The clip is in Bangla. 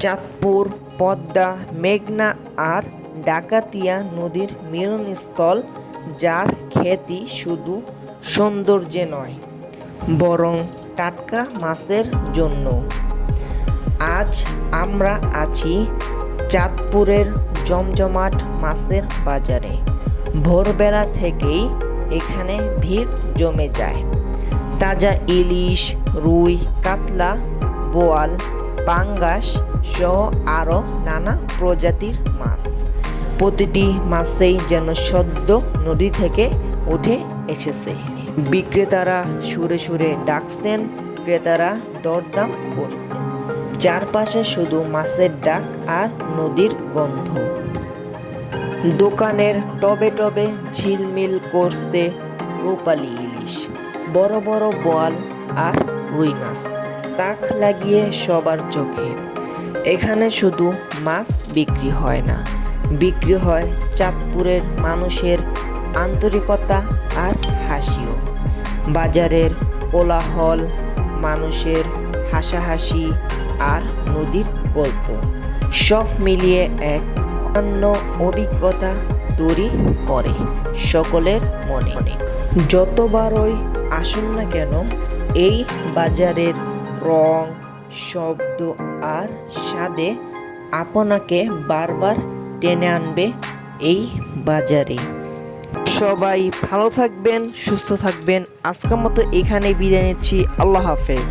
চাঁদপুর, পদ্মা, মেঘনা আর ডাকাতিয়া নদীর মিলনস্থল, যার খ্যাতি শুধু সৌন্দর্যে নয়, বরং টাটকা মাছের জন্য। আজ আমরা আছি চাঁদপুরের জমজমাট মাছের বাজারে। ভোরবেলা থেকেই এখানে ভিড় জমে যায়। তাজা ইলিশ, রুই, কাতলা, বোয়াল, পাঙ্গাস সহ আরও নানা প্রজাতির মাছ। প্রতিটি মাছেই যেন সদ্য নদী থেকে উঠে এসেছে। বিক্রেতারা সুরে সুরে ডাকছেন, ক্রেতারা দরদাম করছেন। চারপাশে শুধু মাছের ডাক আর নদীর গন্ধ। দোকানের টবে টবে ঝিলমিল করছে রূপালী ইলিশ, বড় বড় বোয়াল আর রুই মাছ তাক লাগিয়ে সবার চোখে। এখানে শুধু মাছ বিক্রি হয় না, বিক্রি হয় চাঁদপুরের মানুষের আন্তরিকতা আর হাসিও। বাজারের কোলাহল, মানুষের হাসাহাসি আর নদীর গল্প সব মিলিয়ে এক অন্য অভিজ্ঞতা তৈরি করে সকলের মনে। যতবারই আসুন না কেন, এই বাজারের রং, শব্দ আর স্বাদে আপনাকে বারবার টেনে আনবে এই বাজারে। সবাই ভালো থাকবেন, সুস্থ থাকবেন। আজকের মতো এখানে বিদায় নিচ্ছি। আল্লাহ হাফেজ।